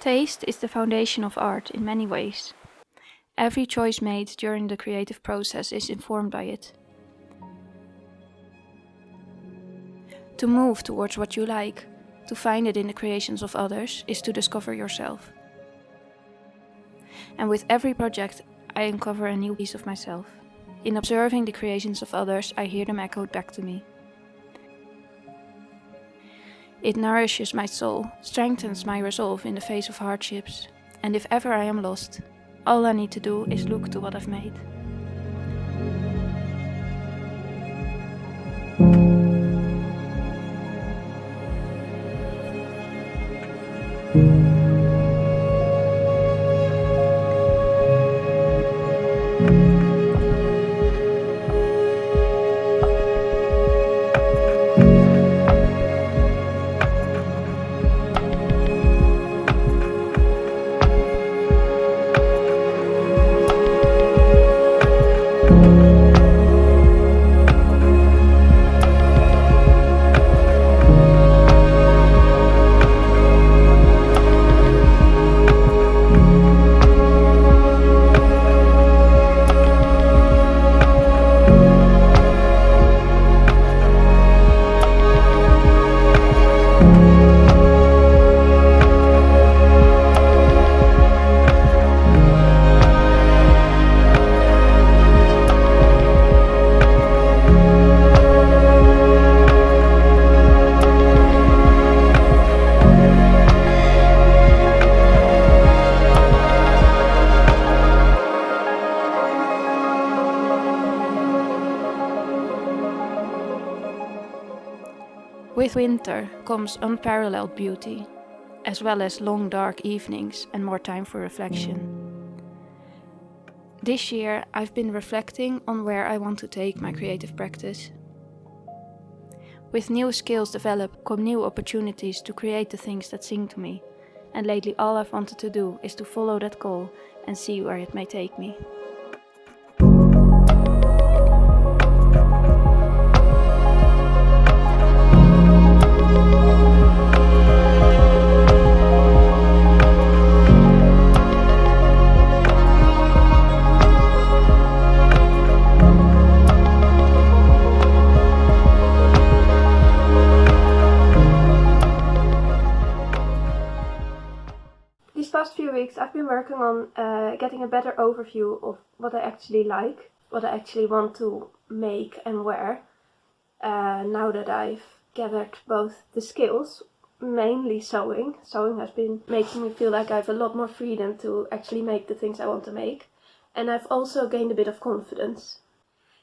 Taste is the foundation of art in many ways. Every choice made during the creative process is informed by it. To move towards what you like, to find it in the creations of others, is to discover yourself. And with every project, I uncover a new piece of myself. In observing the creations of others, I hear them echoed back to me. It nourishes my soul, strengthens my resolve in the face of hardships, and if ever I am lost, all I need to do is look to what I've made. With winter comes unparalleled beauty, as well as long dark evenings and more time for reflection. This year I've been reflecting on where I want to take my creative practice. With new skills developed come new opportunities to create the things that sing to me, and lately all I've wanted to do is to follow that goal and see where it may take me. These past few weeks I've been working on getting a better overview of what I actually like, what I actually want to make and wear. Now that I've gathered both the skills, mainly sewing. Sewing has been making me feel like I have a lot more freedom to actually make the things I want to make. And I've also gained a bit of confidence.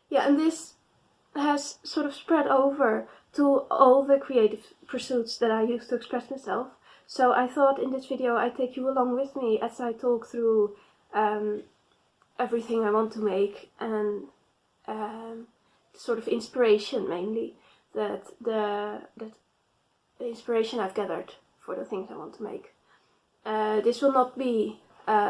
Yeah, and this has sort of spread over to all the creative pursuits that I use to express myself. So I thought in this video I'd take you along with me as I talk through everything I want to make and sort of inspiration mainly, the inspiration I've gathered for the things I want to make. This will not be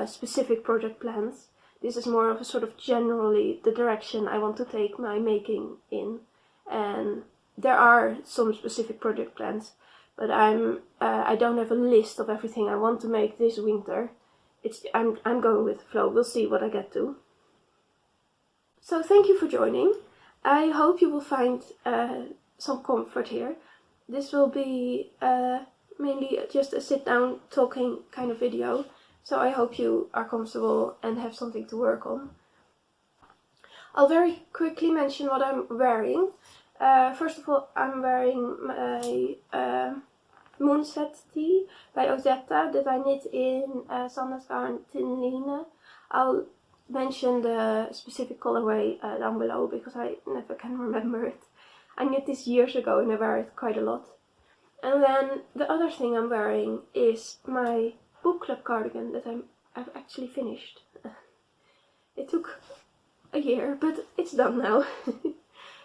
specific project plans. This is more of a sort of generally the direction I want to take my making in. And there are some specific project plans, but I don't have a list of everything I want to make this winter. I'm going with the flow. We'll see what I get to. So thank you for joining. I hope you will find some comfort here. This will be mainly just a sit-down talking kind of video. So I hope you are comfortable and have something to work on. I'll very quickly mention what I'm wearing. First of all, I'm wearing my Moonset tee by Ozetta that I knit in Sandnesgarn Thin Line. I'll mention the specific colorway down below because I never can remember it. I knit this years ago and I wear it quite a lot. And then the other thing I'm wearing is my book club cardigan that I've actually finished. It took a year, but it's done now.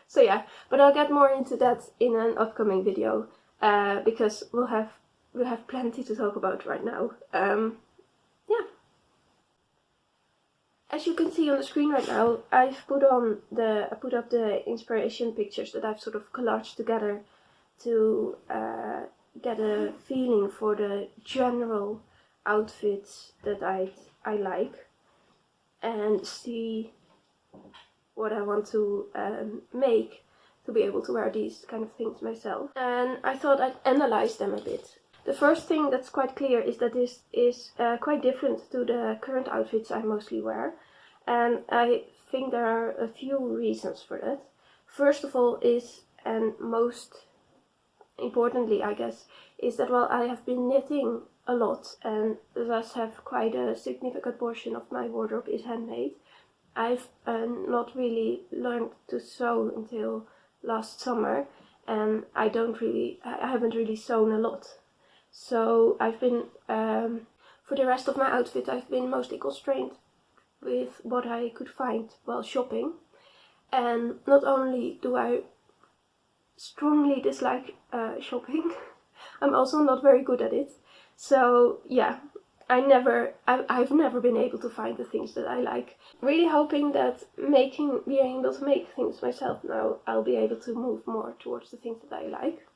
So yeah, but I'll get more into that in an upcoming video because we'll have plenty to talk about right now. Yeah. As you can see on the screen right now, I put up the inspiration pictures that I've sort of collaged together to get a feeling for the general outfits that I like and see what I want to make to be able to wear these kind of things myself. And I thought I'd analyze them a bit. The first thing that's quite clear is that this is quite different to the current outfits I mostly wear. And I think there are a few reasons for that. First of all is, and most importantly I guess, is that while I have been knitting a lot and thus have quite a significant portion of my wardrobe is handmade, I've not really learned to sew until last summer, and I haven't really sewn a lot. So I've been, for the rest of my outfit, I've been mostly constrained with what I could find while shopping. And not only do I strongly dislike shopping, I'm also not very good at it. So yeah, I've never been able to find the things that I like. Really hoping that being able to make things myself now, I'll be able to move more towards the things that I like.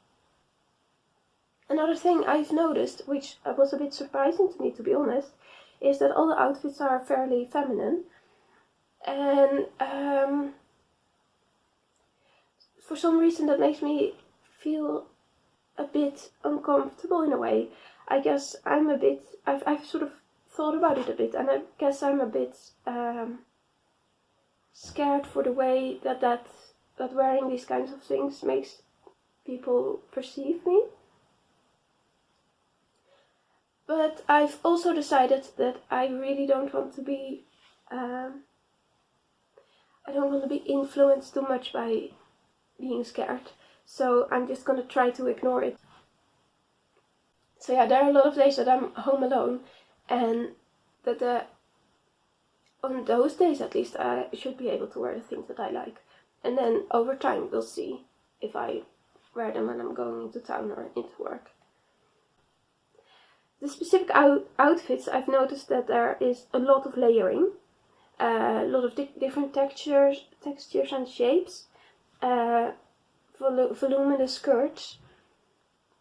Another thing I've noticed, which was a bit surprising to me to be honest, is that all the outfits are fairly feminine. And for some reason that makes me feel a bit uncomfortable in a way. I guess I've sort of thought about it a bit, and I guess I'm a bit scared for the way that wearing these kinds of things makes people perceive me. But I've also decided that I really don't want to be influenced too much by being scared. So I'm just gonna try to ignore it. So yeah, there are a lot of days that I'm home alone, and that on those days at least I should be able to wear the things that I like. And then over time we'll see if I wear them when I'm going into town or into work. The specific outfits, I've noticed that there is a lot of layering, a lot of different textures and shapes, voluminous skirts,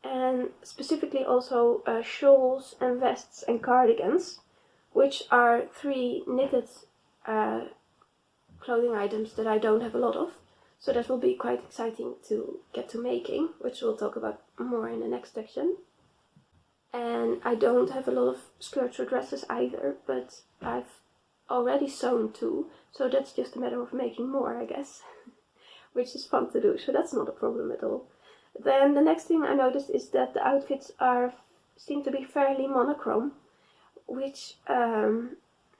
and specifically also shawls and vests and cardigans, which are 3 knitted clothing items that I don't have a lot of. So that will be quite exciting to get to making, which we'll talk about more in the next section. And I don't have a lot of skirts or dresses either, but I've already sewn 2, so that's just a matter of making more, I guess, which is fun to do, so that's not a problem at all. Then the next thing I noticed is that the outfits seem to be fairly monochrome, which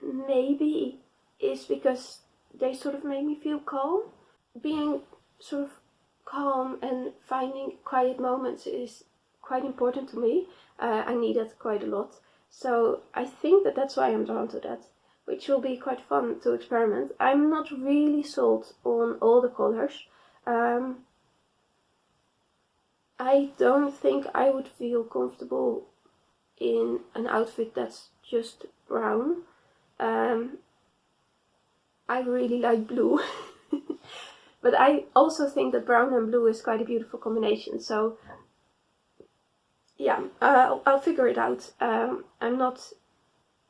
maybe is because they sort of make me feel calm. Being sort of calm and finding quiet moments is quite important to me. I need that quite a lot. So I think that's why I'm drawn to that, which will be quite fun to experiment. I'm not really sold on all the colors. I don't think I would feel comfortable in an outfit that's just brown. I really like blue. But I also think that brown and blue is quite a beautiful combination. So yeah, I'll figure it out. I'm not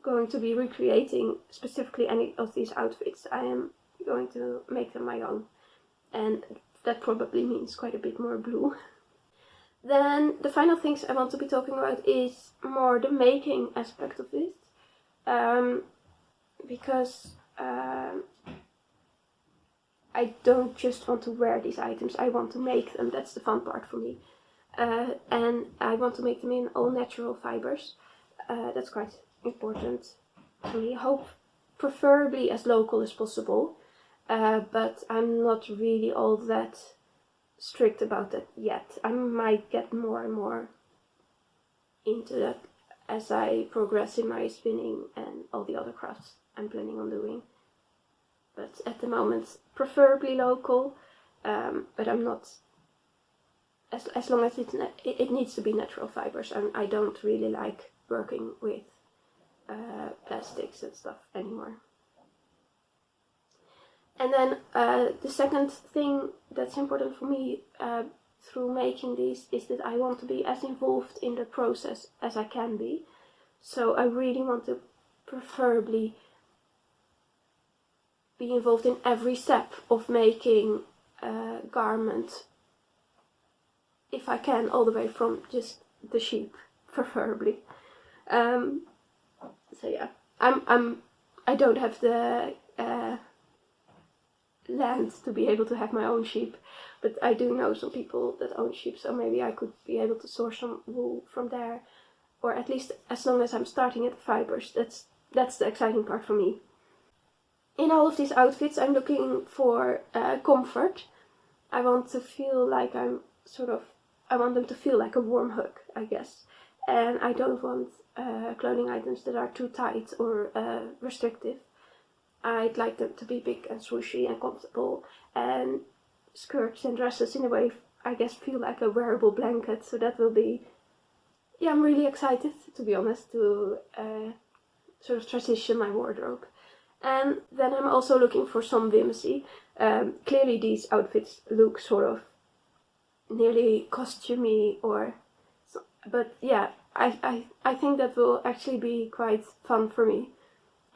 going to be recreating specifically any of these outfits. I am going to make them my own. And that probably means quite a bit more blue. Then the final things I want to be talking about is more the making aspect of it. Because I don't just want to wear these items, I want to make them. That's the fun part for me. And I want to make them in all natural fibers. That's quite important to me. Preferably as local as possible. But I'm not really all that strict about that yet. I might get more and more into that as I progress in my spinning and all the other crafts I'm planning on doing. But at the moment, preferably local, but I'm not, as long as it needs to be natural fibers, and I don't really like working with plastics and stuff anymore. And then the second thing that's important for me through making these is that I want to be as involved in the process as I can be. So I really want to preferably be involved in every step of making a garment, if I can, all the way from just the sheep, preferably. So yeah, I don't have the land to be able to have my own sheep, but I do know some people that own sheep, so maybe I could be able to source some wool from there, or at least as long as I'm starting at the fibers. That's the exciting part for me. In all of these outfits, I'm looking for comfort. I want to feel like I want them to feel like a warm hug, I guess. And I don't want clothing items that are too tight or restrictive. I'd like them to be big and swooshy and comfortable, and skirts and dresses in a way, I guess, feel like a wearable blanket. So that will be, yeah, I'm really excited, to be honest, to sort of transition my wardrobe. And then I'm also looking for some whimsy. Clearly these outfits look sort of nearly costumey, but yeah, I think that will actually be quite fun for me.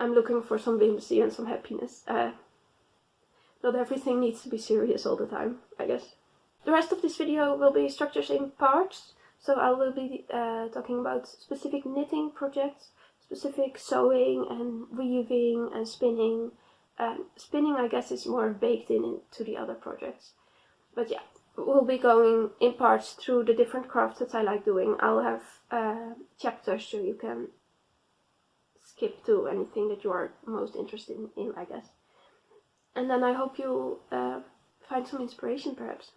I'm looking for some whimsy and some happiness. Not everything needs to be serious all the time, I guess. The rest of this video will be structures in parts, so I will be talking about specific knitting projects, specific sewing and weaving and spinning. Spinning, I guess, is more baked into the other projects. But yeah, we'll be going in parts through the different crafts that I like doing. I'll have chapters so you can skip to anything that you are most interested in, I guess. And then I hope you'll find some inspiration, perhaps.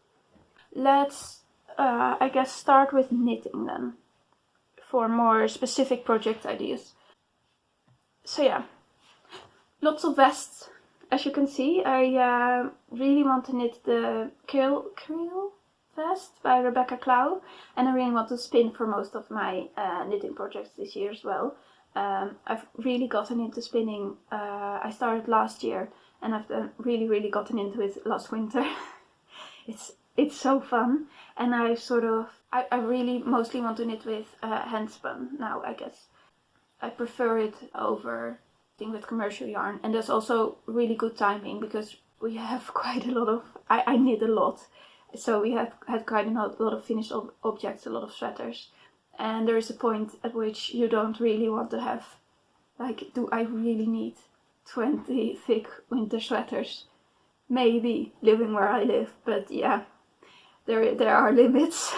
Let's, I guess, start with knitting then, for more specific project ideas. So yeah, lots of vests. As you can see, I really want to knit the Krill vest by Rebecca Clow, and I really want to spin for most of my knitting projects this year as well. I've really gotten into spinning. I started last year, and I've really gotten into it last winter. It's so fun, and I really mostly want to knit with hand spun now, I guess. I prefer it over knitting with commercial yarn, and that's also really good timing because we have quite a lot of, I knit a lot, so we have had quite a lot of finished objects, a lot of sweaters, and there is a point at which you don't really want to have, like, do I really need 20 thick winter sweaters? Maybe, living where I live, but yeah, there are limits.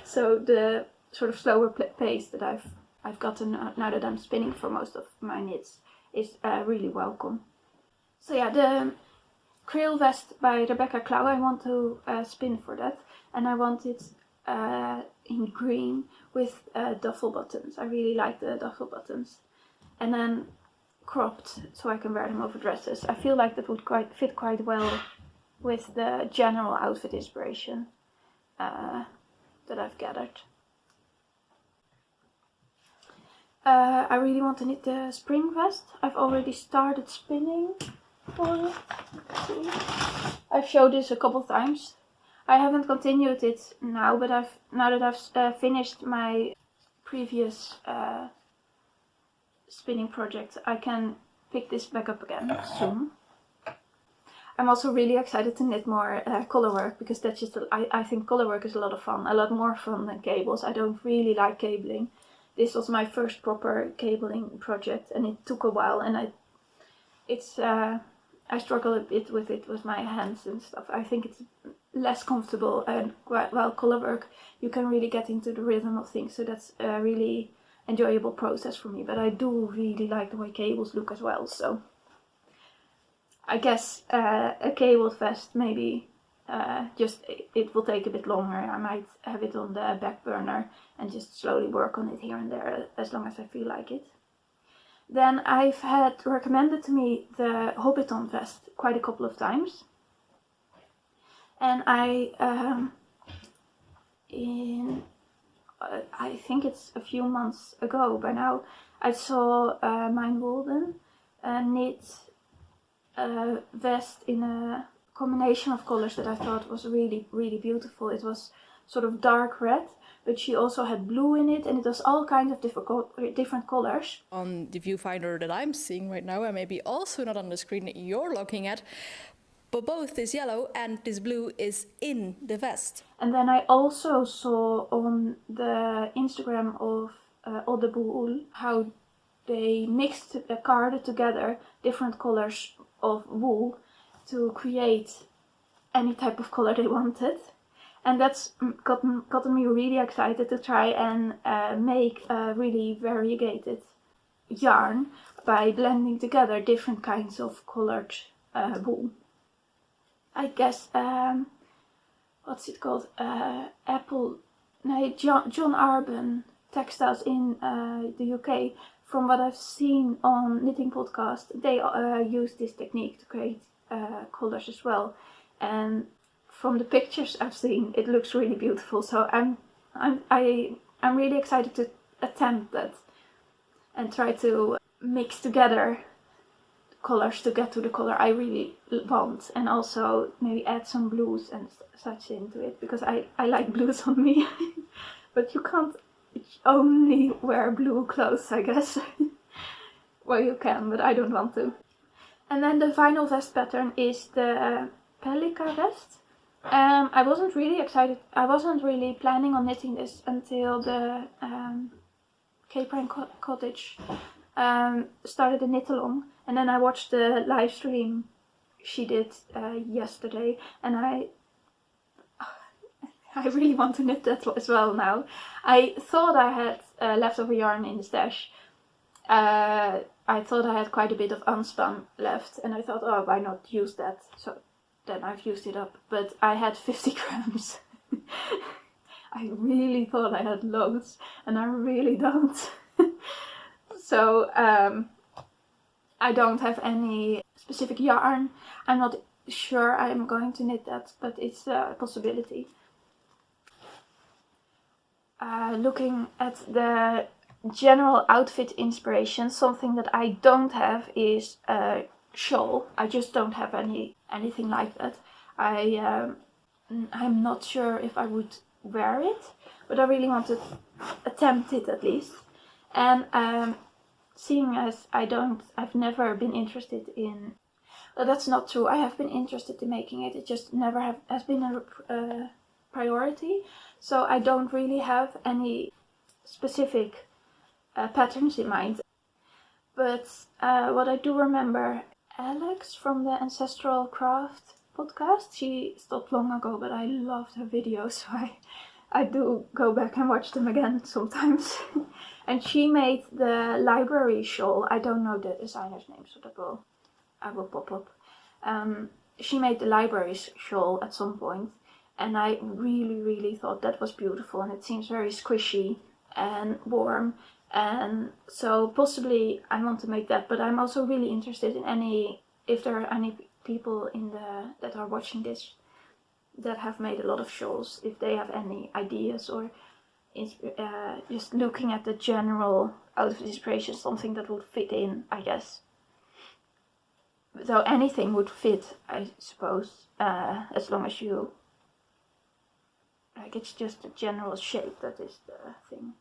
So the sort of slower pace that I've gotten now that I'm spinning for most of my knits is really welcome. So yeah, the Krill vest by Rebecca Clow, I want to spin for that, and I want it in green with duffel buttons. I really like the duffel buttons, and then cropped so I can wear them over dresses. I feel like that would fit quite well with the general outfit inspiration that I've gathered. I really want to knit the spring vest. I've already started spinning for it. I've showed this a couple times. I haven't continued it now, but now that I've finished my previous spinning project, I can pick this back up again soon. I'm also really excited to knit more color work, because that's just, I think color work is a lot of fun, a lot more fun than cables. I don't really like cabling. This was my first proper cabling project, and it took a while, and I struggle a bit with it with my hands and stuff. I think it's less comfortable, and while color work you can really get into the rhythm of things, so that's a really enjoyable process for me. But I do really like the way cables look as well, so I guess a cabled vest maybe just it will take a bit longer. I might have it on the back burner and just slowly work on it here and there as long as I feel like it. Then I've had recommended to me the Hobbiton vest quite a couple of times, and I think it's a few months ago by now, I saw Mine Walden knit a vest in a combination of colors that I thought was really beautiful. It was sort of dark red but she also had blue in it, and it was all kinds of different colors. On the viewfinder that I'm seeing right now, and maybe also not on the screen that you're looking at, but both this yellow and this blue is in the vest. And then I also saw on the Instagram of Oddeboel how they mixed, carded together different colors of wool to create any type of color they wanted. And that's gotten me really excited to try and make a really variegated yarn by blending together different kinds of colored wool. I guess, what's it called? John Arben Textiles in the UK. From what I've seen on Knitting Podcast, they use this technique to create colors as well. And from the pictures I've seen, it looks really beautiful. So I'm really excited to attempt that and try to mix together colors to get to the color I really want, and also maybe add some blues and such into it, because I like blues on me. But you can't only wear blue clothes, I guess. Well, you can, but I don't want to. And then the final vest pattern is the Pellica vest. I wasn't really excited. I wasn't really planning on knitting this until the Cape Ryan Cottage started a knit along, and then I watched the live stream she did yesterday, and I really want to knit that as well now. I thought I had leftover yarn in the stash. I thought I had quite a bit of unspun left, and I thought, oh, why not use that? So then I've used it up, but I had 50 grams. I really thought I had loads, and I really don't. So I don't have any specific yarn. I'm not sure I'm going to knit that, but it's a possibility. Looking at the general outfit inspiration, something that I don't have is a shawl. I just don't have anything like that. I'm not sure if I would wear it, but I really want to attempt it at least. And seeing as I've never been interested in. Well, that's not true. I have been interested in making it. It just never has been a priority. So I don't really have any specific patterns in mind. But what I do remember, Alex from the Ancestral Craft podcast, she stopped long ago, but I loved her videos, so I do go back and watch them again sometimes. And she made the library shawl. I don't know the designer's name, so I will pop up. She made the library shawl at some point, and I really thought that was beautiful, and it seems very squishy and warm, and so possibly I want to make that. But I'm also really interested in if there are any people that are watching this that have made a lot of shawls, if they have any ideas, or just looking at the general outfit inspiration, something that would fit in, I guess. So anything would fit, I suppose, as long as you, like, it's just a general shape that is the thing.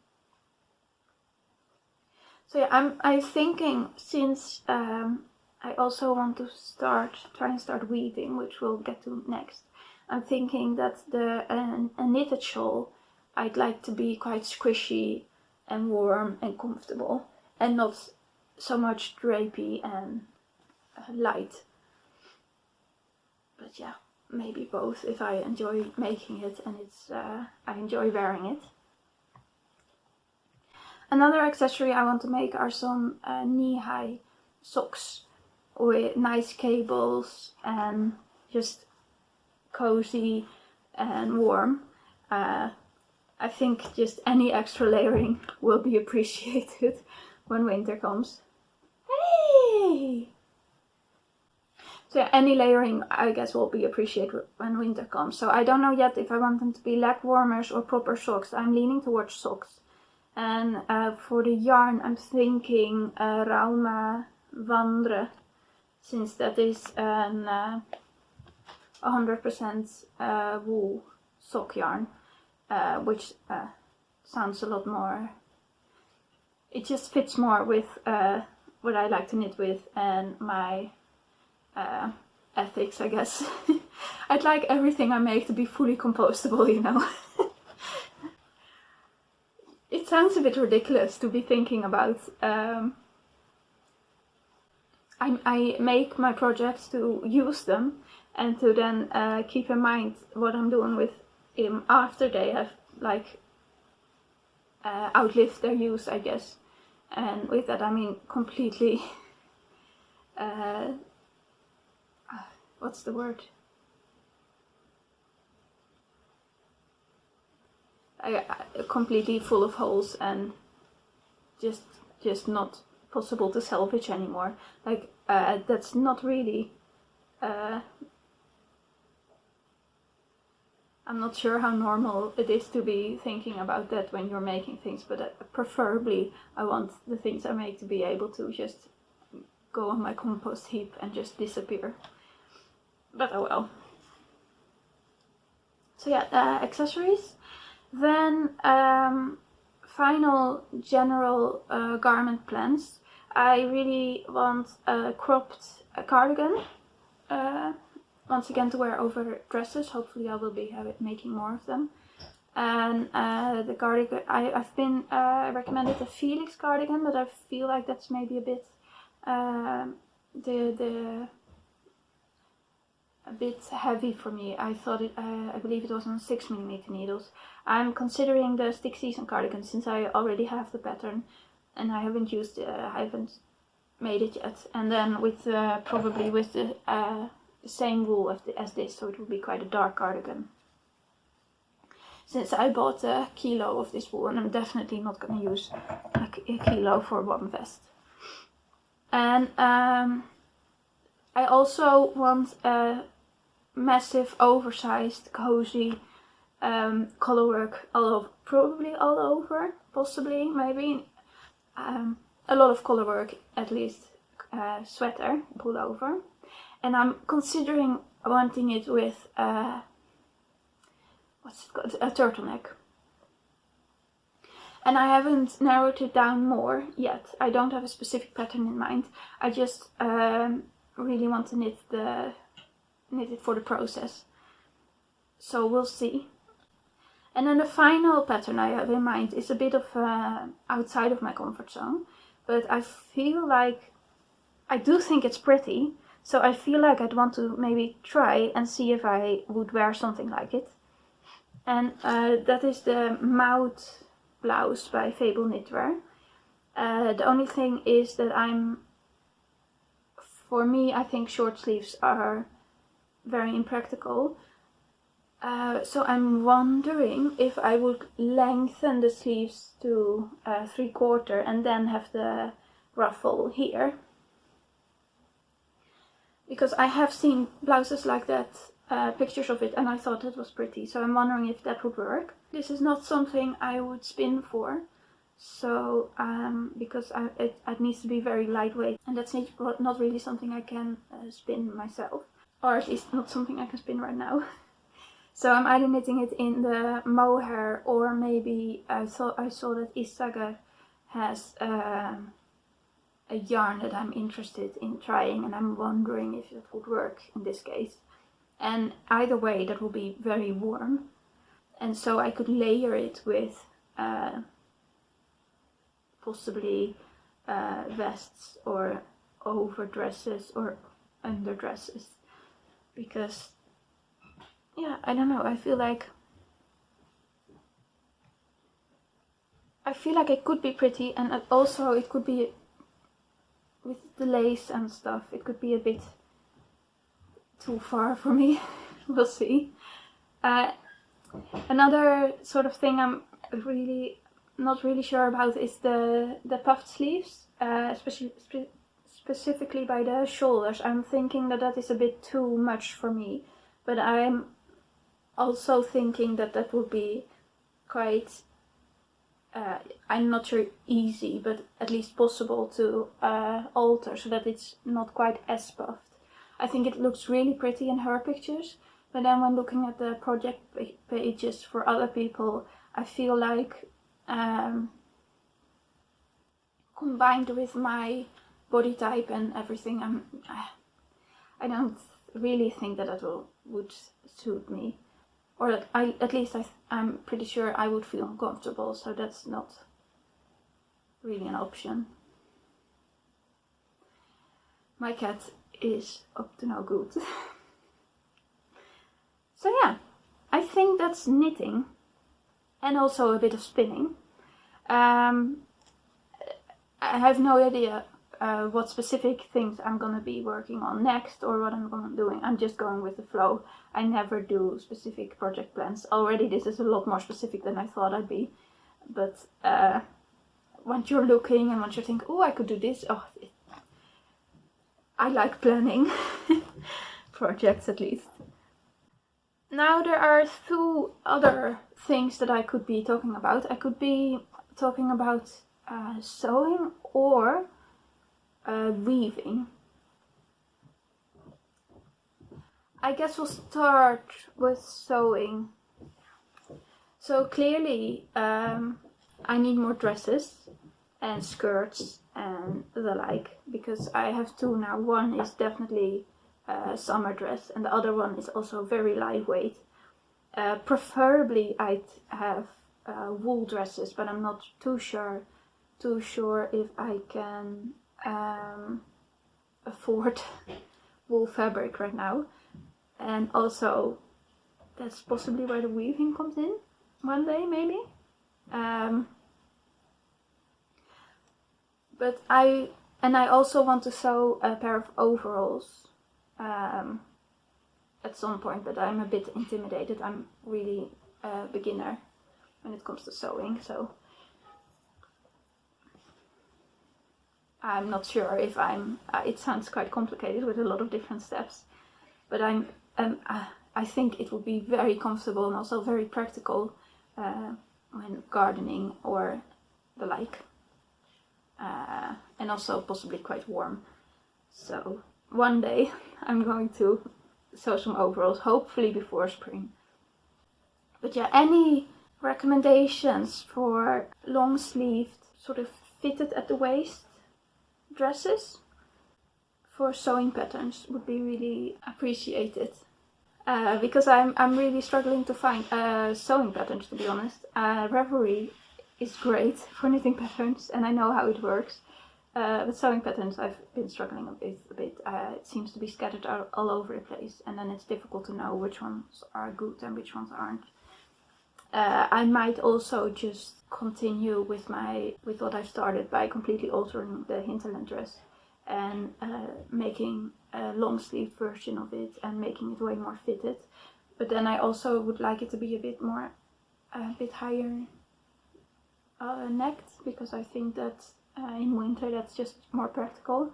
So yeah, I'm thinking, since I also want to try and start weaving, which we'll get to next. I'm thinking that a knitted shawl, I'd like to be quite squishy and warm and comfortable, and not so much drapey and light. But yeah, maybe both, if I enjoy making it and I enjoy wearing it. Another accessory I want to make are some knee-high socks with nice cables and just cozy and warm. I think just any extra layering will be appreciated when winter comes. Hey! So yeah, any layering, I guess, will be appreciated when winter comes. So I don't know yet if I want them to be leg warmers or proper socks. I'm leaning towards socks. And for the yarn, I'm thinking Rauma Wandre, since that is an 100% wool sock yarn, which sounds a lot more, it just fits more with what I like to knit with and my ethics, I guess. I'd like everything I make to be fully compostable, you know. It sounds a bit ridiculous to be thinking about. I make my projects to use them and to then keep in mind what I'm doing with them after they have like outlived their use, I guess. And with that I mean completely what's the word? Completely full of holes and just not possible to salvage anymore. Like that's not really. I'm not sure how normal it is to be thinking about that when you're making things, but preferably I want the things I make to be able to just go on my compost heap and just disappear. But oh well. So yeah, accessories. Then final general garment plans. I really want a cropped cardigan. Once again to wear over dresses. Hopefully I will be making more of them. And the cardigan, I've been recommended a Felix cardigan, but I feel like that's maybe a bit a bit heavy for me. I thought it, I believe it was on 6mm needles. I'm considering the Stick Season cardigan since I already have the pattern and I haven't used it, I haven't made it yet. And then with probably with the same wool as this, so it will be quite a dark cardigan. Since I bought a kilo of this wool and I'm definitely not going to use a kilo for one vest. And I also want a massive, oversized, cozy colorwork all over, probably all over, possibly, maybe. A lot of colorwork, at least sweater, pullover. And I'm considering wanting it with, what's it called, a turtleneck. And I haven't narrowed it down more yet. I don't have a specific pattern in mind. I just really want to knit it for the process. So we'll see. And then the final pattern I have in mind is a bit of outside of my comfort zone. But I feel like, I do think it's pretty. So I feel like I'd want to maybe try and see if I would wear something like it. And that is the Maud blouse by Fable Knitwear. The only thing is that for me, I think short sleeves are very impractical. So I'm wondering if I would lengthen the sleeves to 3/4 and then have the ruffle here. Because I have seen blouses like that, pictures of it, and I thought it was pretty. So I'm wondering if that would work. This is not something I would spin for. So, because it needs to be very lightweight. And that's not really something I can spin myself. Or at least not something I can spin right now. So I'm either knitting it in the mohair, or maybe I saw that Isager has a yarn that I'm interested in trying, and I'm wondering if it would work in this case. And either way, that will be very warm, and so I could layer it with possibly vests or overdresses or underdresses, because yeah, I don't know, I feel like it could be pretty, and also it could be, with the lace and stuff, it could be a bit too far for me. We'll see. Another sort of thing I'm not really sure about is the puffed sleeves, specifically by the shoulders. I'm thinking that is a bit too much for me, but I'm also thinking that would be quite, I'm not sure easy, but at least possible to alter so that it's not quite as puffed. I think it looks really pretty in her pictures, but then when looking at the project pages for other people, I feel like combined with my body type and everything, I don't really think that would suit me, or that at least I'm pretty sure I would feel uncomfortable, so that's not really an option. My cat is up to no good. So yeah, I think that's knitting, and also a bit of spinning. I have no idea what specific things I'm gonna be working on next or what I'm gonna do. I'm just going with the flow. I never do specific project plans. Already this is a lot more specific than I thought I'd be. But once you're looking and once you think, oh, I could do this, I like planning projects at least. Now there are 2 other things that I could be talking about. I could be talking about sewing or weaving. I guess we'll start with sewing. So clearly I need more dresses and skirts and the like, because I have 2 now. One is definitely a summer dress and the other one is also very lightweight. Preferably I'd have wool dresses, but I'm not too sure if I can afford wool fabric right now. And also that's possibly where the weaving comes in one day, maybe. But I also want to sew a pair of overalls at some point, but I'm a bit intimidated. I'm really a beginner when it comes to sewing, so I'm not sure if it sounds quite complicated with a lot of different steps, but I think it will be very comfortable and also very practical when gardening or the like, and also possibly quite warm. So one day I'm going to sew some overalls, hopefully before spring. But yeah, any recommendations for long sleeved, sort of fitted at the waist dresses for sewing patterns would be really appreciated, because I'm really struggling to find sewing patterns, to be honest. Ravelry is great for knitting patterns and I know how it works, but sewing patterns I've been struggling a bit. It seems to be scattered all over the place, and then it's difficult to know which ones are good and which ones aren't. I might also just continue with what I've started by completely altering the hinterland dress and making a long sleeve version of it and making it way more fitted. But then I also would like it to be a bit higher necked, because I think that in winter that's just more practical.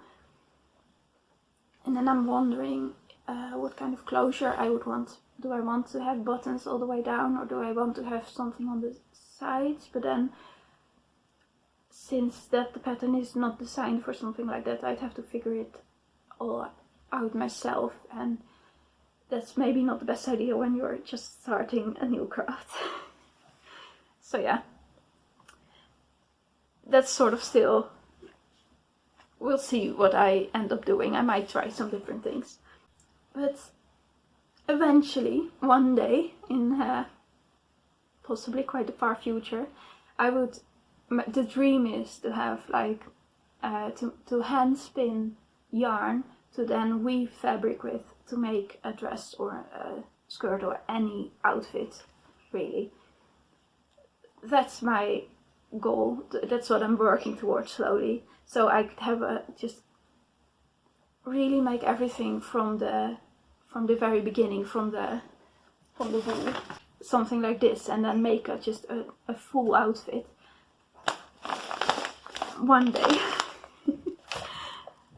And then I'm wondering what kind of closure I would want. Do I want to have buttons all the way down, or do I want to have something on the sides? But then, since the pattern is not designed for something like that, I'd have to figure it all out myself, and that's maybe not the best idea when you're just starting a new craft. So yeah, that's sort of still, we'll see what I end up doing. I might try some different things, but eventually, one day, in possibly quite a far future, the dream is to have like, to hand spin yarn to then weave fabric with to make a dress or a skirt or any outfit, really. That's my goal. That's what I'm working towards slowly. So I could have just really make everything from the very beginning, from the wool, something like this, and then make just a full outfit one day.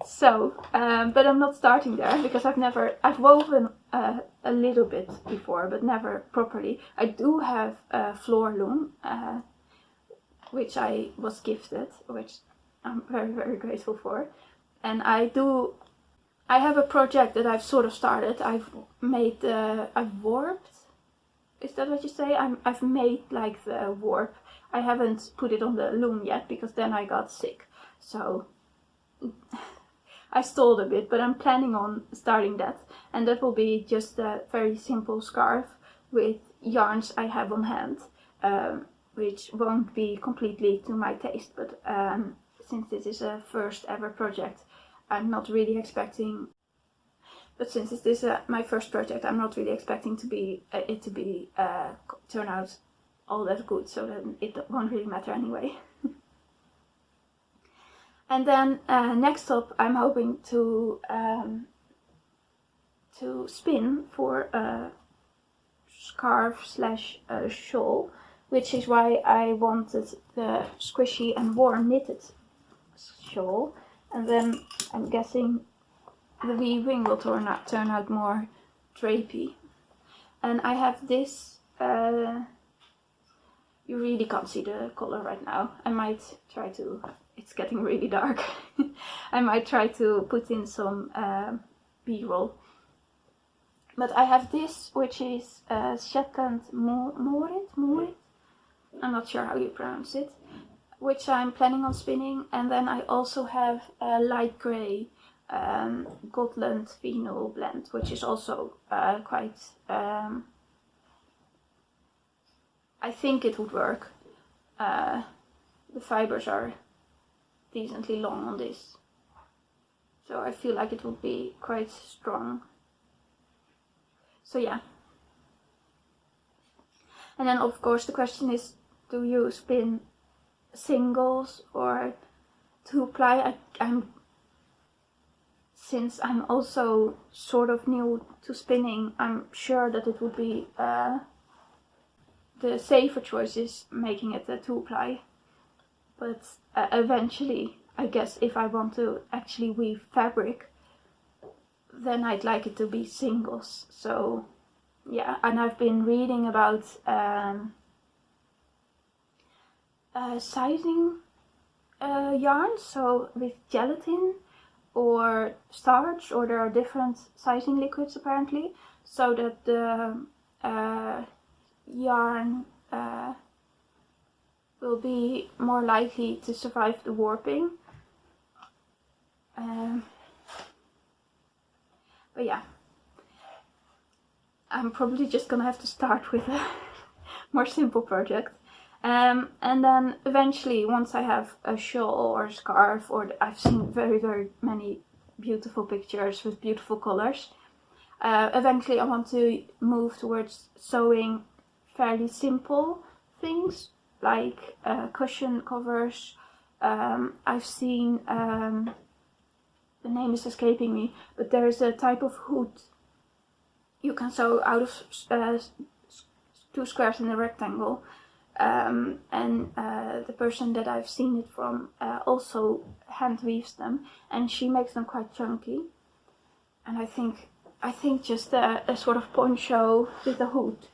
So, but I'm not starting there, because I've woven a little bit before, but never properly. I do have a floor loom, which I was gifted, which I'm very, very grateful for. And I have a project that I've sort of started. I've warped, is that what you say? I've made like the warp I haven't put it on the loom yet because then I got sick, so I stalled a bit, but I'm planning on starting that, and that will be just a very simple scarf with yarns I have on hand, which won't be completely to my taste, but since this is a first ever project, I'm not really expecting. But since this is my first project, I'm not really expecting it to be turn out all that good, so then it won't really matter anyway. And then next up, I'm hoping to spin for a scarf slash shawl, which is why I wanted the squishy and warm knitted shawl. And then I'm guessing the weaving will turn out more drapey. And I have this, you really can't see the color right now. I might try to, it's getting really dark. I might try to put in some B-roll. But I have this, which is Shetland Morit, I'm not sure how you pronounce it, which I'm planning on spinning. And then I also have a light grey Gotland Vinyl blend, which is also quite, I think it would work. The fibers are decently long on this, so I feel like it would be quite strong. So yeah. And then of course the question is, do you spin singles or 2-ply? Since I'm also sort of new to spinning, I'm sure that it would be the safer choice is making it a 2-ply. But eventually, I guess if I want to actually weave fabric, then I'd like it to be singles. So yeah, and I've been reading about sizing yarns, so with gelatin or starch, or there are different sizing liquids apparently, so that the yarn will be more likely to survive the warping. But yeah, I'm probably just gonna have to start with a more simple project. And then eventually, once I have a shawl or a scarf, or I've seen very, very many beautiful pictures with beautiful colors, eventually I want to move towards sewing fairly simple things like cushion covers. I've seen, the name is escaping me, but there's a type of hood you can sew out of 2 squares in a rectangle. And the person that I've seen it from also hand weaves them, and she makes them quite chunky. And I think just a sort of poncho with a hood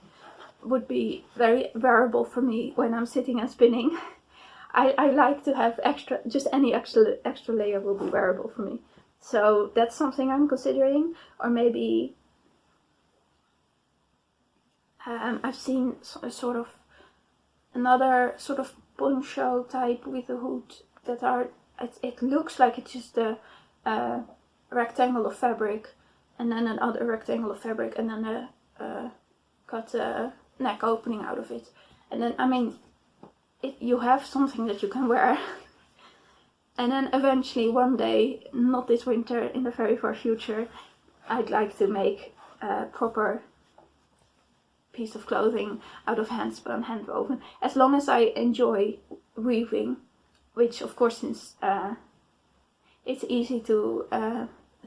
would be very wearable for me when I'm sitting and spinning. I like to have extra, just any extra layer will be wearable for me. So that's something I'm considering. Or maybe I've seen a sort of another sort of poncho type with a hood that are, it looks like it's just a rectangle of fabric and then another rectangle of fabric and then cut a neck opening out of it. And then, I mean, you have something that you can wear. And then eventually one day, not this winter, in the very far future, I'd like to make a proper piece of clothing out of hand spun, hand woven, as long as I enjoy weaving, which of course, since it's easy to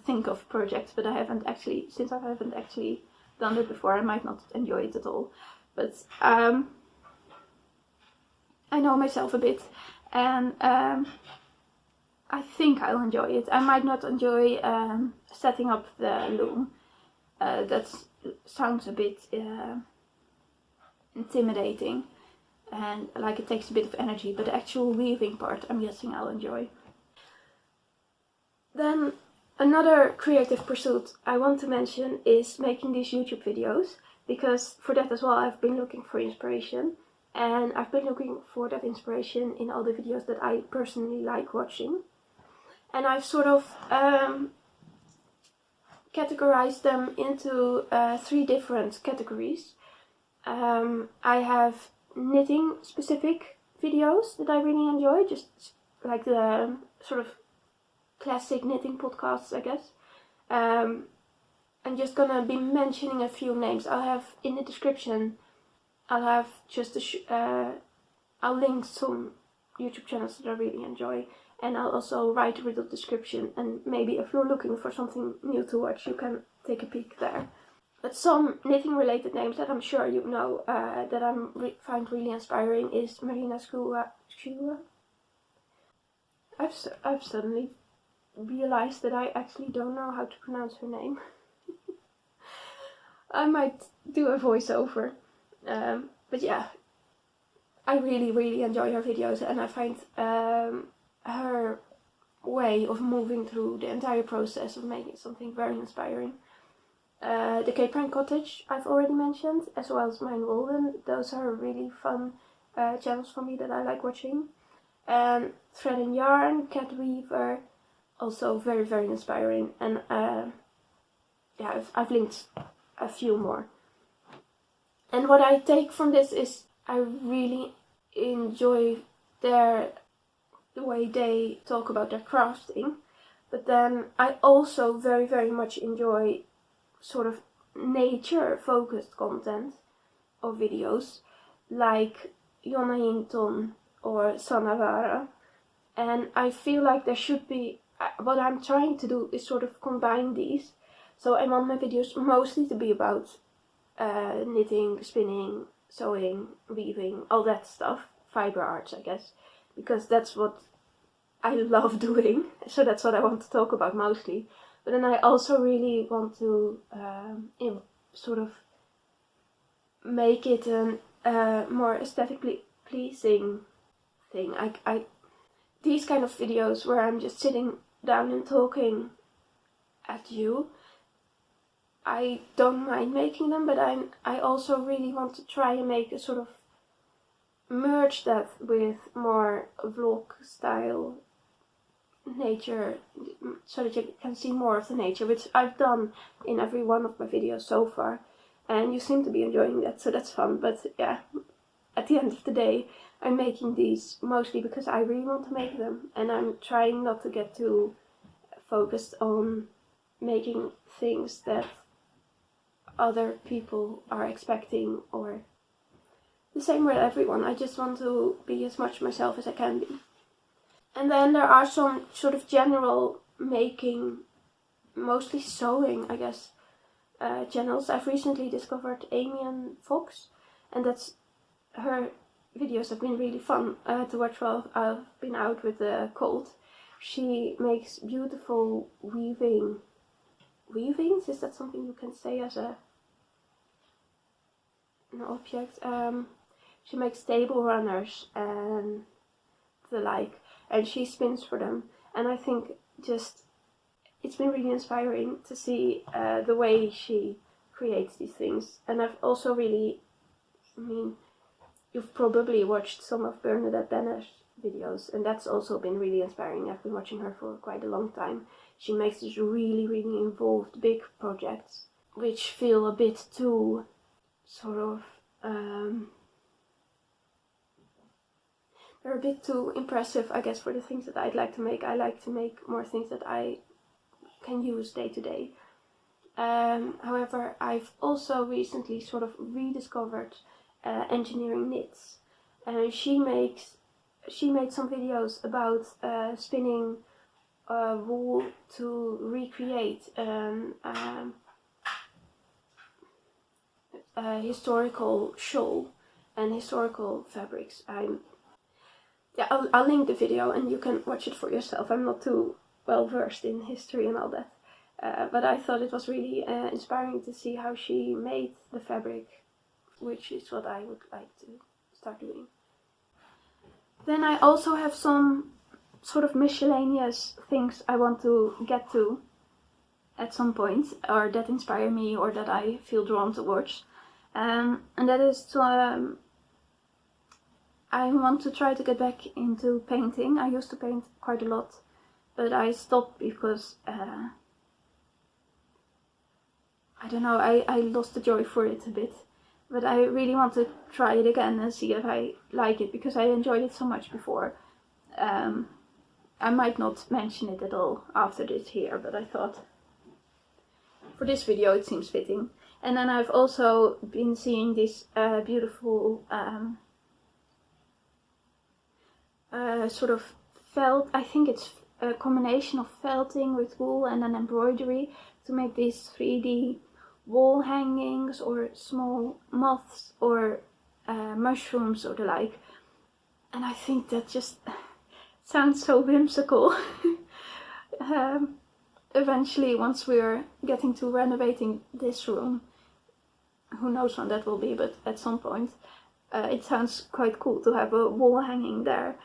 think of projects, but I haven't actually done it before, I might not enjoy it at all. But I know myself a bit, and I think I'll enjoy it. I might not enjoy setting up the loom. That sounds a bit intimidating and like it takes a bit of energy, but the actual weaving part, I'm guessing I'll enjoy. Then another creative pursuit I want to mention is making these YouTube videos, because for that as well I've been looking for inspiration, and I've been looking for that inspiration in all the videos that I personally like watching, and I've sort of categorized them into 3 different categories. I have knitting specific videos that I really enjoy, just like the sort of classic knitting podcasts, I guess. I'm just gonna be mentioning a few names. I'll have in the description, I'll have just I'll link some YouTube channels that I really enjoy, and I'll also write a little description, and maybe if you're looking for something new to watch, you can take a peek there. But some knitting related names that I'm sure you know that I find really inspiring is Marina Skua. I've suddenly realized that I actually don't know how to pronounce her name. I might do a voiceover. But yeah, I really enjoy her videos, and I find her way of moving through the entire process of making something very inspiring. The Cape Prank Cottage I've already mentioned, as well as Mine Walden. Those are really fun channels for me that I like watching. And Thread and Yarn, Cat Weaver, also very inspiring. And yeah, I've linked a few more. And what I take from this is I really enjoy the way they talk about their crafting, but then I also very much enjoy sort of nature focused content or videos like Jonna Hinton or Sanavara, and I feel like there should be, what I'm trying to do is sort of combine these. So I want my videos mostly to be about knitting, spinning, sewing, weaving, all that stuff, fiber arts, I guess, because that's what I love doing, so that's what I want to talk about mostly. But then I also really want to sort of make it a more aesthetically pleasing thing. These kind of videos where I'm just sitting down and talking at you, I don't mind making them, but I also really want to try and make a sort of merge that with more vlog style nature, so that you can see more of the nature, which I've done in every one of my videos so far, and you seem to be enjoying that, so that's fun. But yeah, at the end of the day, I'm making these mostly because I really want to make them, and I'm trying not to get too focused on making things that other people are expecting, or the same with everyone. I just want to be as much myself as I can be. And then there are some sort of general making, mostly sewing, I guess, channels. I've recently discovered Amy and Fox, and that's her videos have been really fun to watch while I've been out with the cold. She makes beautiful weavings. Is that something you can say as an object? She makes table runners and the like, and she spins for them. And I think just it's been really inspiring to see the way she creates these things. And I've also really, you've probably watched some of Bernadette Benner's videos, and that's also been really inspiring. I've been watching her for quite a long time. She makes these really involved big projects, which feel a bit too sort of they're a bit too impressive, I guess, for the things that I'd like to make. I like to make more things that I can use day to day. However, I've also recently sort of rediscovered Engineering Knits, and she made some videos about spinning wool to recreate a historical shawl and historical fabrics. I'll link the video and you can watch it for yourself. I'm not too well versed in history and all that, but I thought it was really inspiring to see how she made the fabric, which is what I would like to start doing. Then I also have some sort of miscellaneous things I want to get to at some point, or that inspire me, or that I feel drawn towards, and that is to I want to try to get back into painting. I used to paint quite a lot, but I stopped because I don't know, I lost the joy for it a bit. But I really want to try it again and see if I like it, because I enjoyed it so much before. I might not mention it at all after this here, but I thought for this video it seems fitting. And then I've also been seeing this beautiful sort of felt, I think it's a combination of felting with wool and then embroidery to make these 3D wall hangings or small moths or mushrooms or the like. And I think that just sounds so whimsical. Eventually, once we're getting to renovating this room, who knows when that will be, but at some point, it sounds quite cool to have a wall hanging there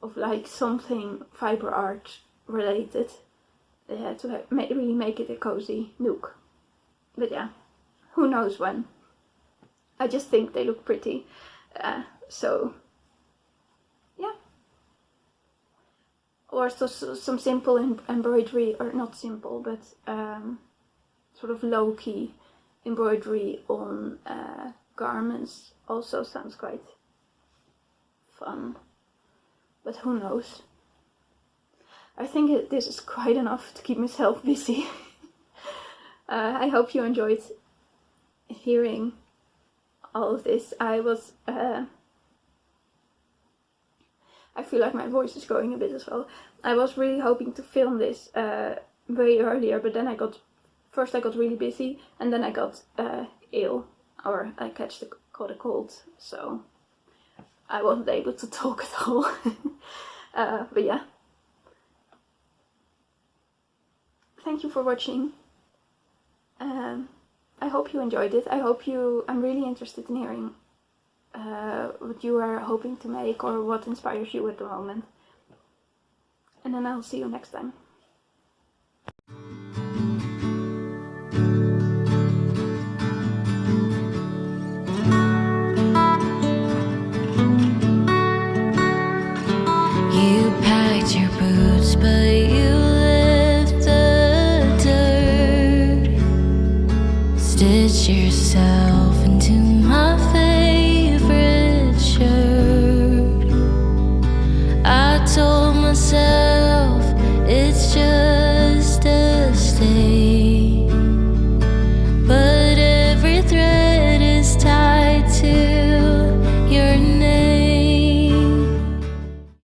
of like something fiber art related, to really make it a cozy nook. But yeah, who knows when. I just think they look pretty, so yeah. Or some simple embroidery, or not simple, but sort of low-key embroidery on garments also sounds quite fun. But who knows? I think this is quite enough to keep myself busy. I hope you enjoyed hearing all of this. I feel like my voice is going a bit as well. I was really hoping to film this way earlier, but then I got really busy, and then I got ill, or I caught a cold, so I wasn't able to talk at all. But yeah, thank you for watching. I hope you enjoyed it. I'm really interested in hearing what you are hoping to make or what inspires you at the moment. And then I'll see you next time. You packed your boots, but you left the dirt. Stitch yourself into my favorite shirt. I told myself it's just